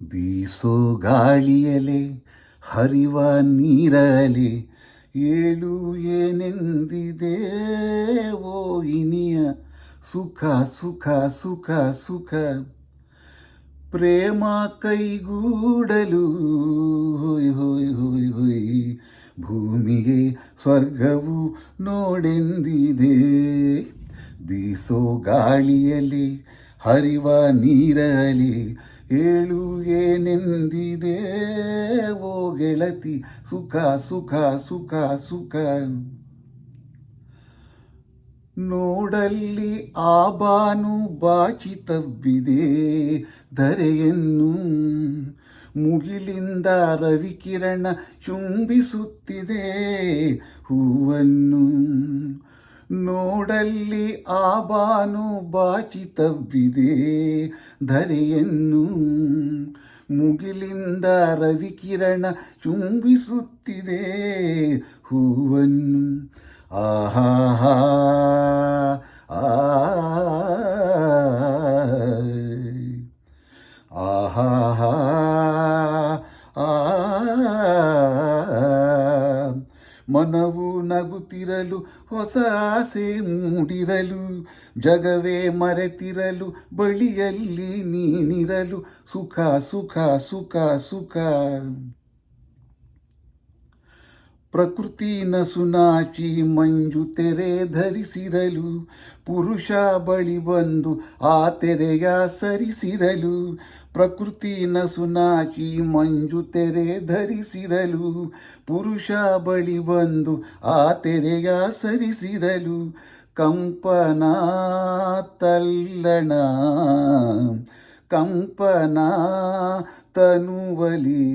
ಬೀಸೋ ಗಾಳಿಯಲೆ ಹರಿವ ನೀರಲೆ ಏಳು ಏನೆಂದಿದೆ ಓ ಇನಿಯ ಸುಖ ಸುಖ ಸುಖ ಸುಖ ಪ್ರೇಮ ಕೈಗೂಡಲು ಹೊಯ್ ಹೊಯ್ ಹೊಯ್ ಹೊಯ್ ಭೂಮಿಗೆ ಸ್ವರ್ಗವು ನೋಡೆಂದಿದೆ. ಬೀಸೋ ಗಾಳಿಯಲ್ಲಿ ಹರಿವ ನೀರಲಿ ಏಳು ಏನೆಂದಿದೆ ಓ ಗೆಳತಿ ಸುಖ ಸುಖ ಸುಖ ಸುಖ. ನೋಡಲ್ಲಿ ಆ ಬಾನು ಬಾಚಿ ತಬ್ಬಿದೆ ಧರೆಯನ್ನು, ಮುಗಿಲಿಂದ ರವಿಕಿರಣ ಚುಂಬಿಸುತ್ತಿದೆ ಹೂವನ್ನು. ನೋಡಲ್ಲಿ ಆ ಬಾನು ಬಾಚಿ ತಬ್ಬಿದೆ ಧರೆಯನ್ನು, ಮುಗಿಲಿಂದ ರವಿಕಿರಣ ಚುಂಬಿಸುತ್ತಿದೆ ಹೂವನ್ನು. ಆಹಾ ಆಹಾ ಮನವು ನಗುತ್ತಿರಲು ಹೊಸ ಆಸೆ ಮೂಡಿರಲು, ಜಗವೇ ಮರೆತಿರಲು ಬಳಿಯಲ್ಲಿ ನೀನಿರಲು ಸುಖ ಸುಖ ಸುಖ ಸುಖ. ಪ್ರಕೃತಿ ನಸುನಾಚಿ ಮಂಜು ತೆರೆ ಧರಿಸಿರಲು, ಪುರುಷ ಬಳಿ ಬಂದು ಆ ತೆರೆಯ ಸರಿಸಿರಲು. ಪ್ರಕೃತಿ ನಸುನಾಚಿ ಮಂಜು ತೆರೆ ಧರಿಸಿರಲು, ಪುರುಷ ಬಳಿ ಬಂದು ಆ ತೆರೆಯ ಸರಿಸಿರಲು. ಕಂಪನ ತಲ್ಲಣ ಕಂಪನ ತನುವಲಿ,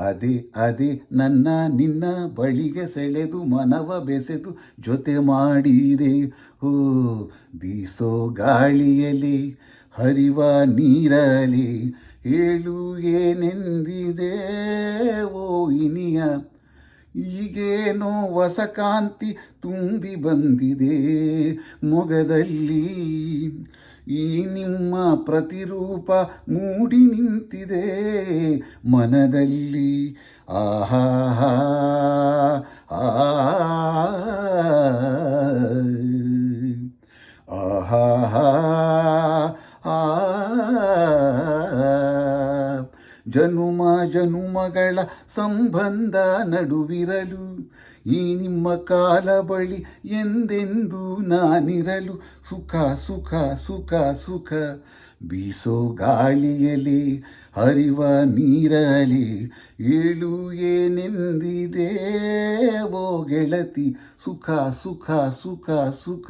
ಅದೇ ಅದೇ ನನ್ನ ನಿನ್ನ ಬಳಿಗೆ ಸೆಳೆದು ಮನವ ಬೆಸೆದು ಜೊತೆ ಮಾಡಿದೆ. ಓ ಬೀಸೋ ಗಾಳಿಯಲಿ ಹರಿವ ನೀರಲಿ ಏಳು ಏನೆಂದಿದೆ ಓ ಇನಿಯ. ಈಗೇನೋ ಹೊಸಕಾಂತಿ ತುಂಬಿ ಬಂದಿದೆ ಮೊಗದಲ್ಲಿ, ಈ ನಿಮ್ಮ ಪ್ರತಿರೂಪ ಮೂಡಿ ನಿಂತಿದೆ ಮನದಲ್ಲಿ. ಆಹಾ ಆಹಾ ಜನುಮ ಜನುಮಗಳ ಸಂಬಂಧ ನಡುವಿರಲು, ಈ ನಿಮ್ಮ ಕಾಲ ಬಳಿ ಎಂದೆಂದು ನಾನಿರಲು ಸುಖ ಸುಖ ಸುಖ ಸುಖ. ಬೀಸೋ ಗಾಳಿಯಲಿ ಹರಿವ ನೀರಲಿ ಏಳು ಏನೆಂದಿದೆ ಓ ಗೆಳತಿ ಸುಖ ಸುಖ ಸುಖ ಸುಖ.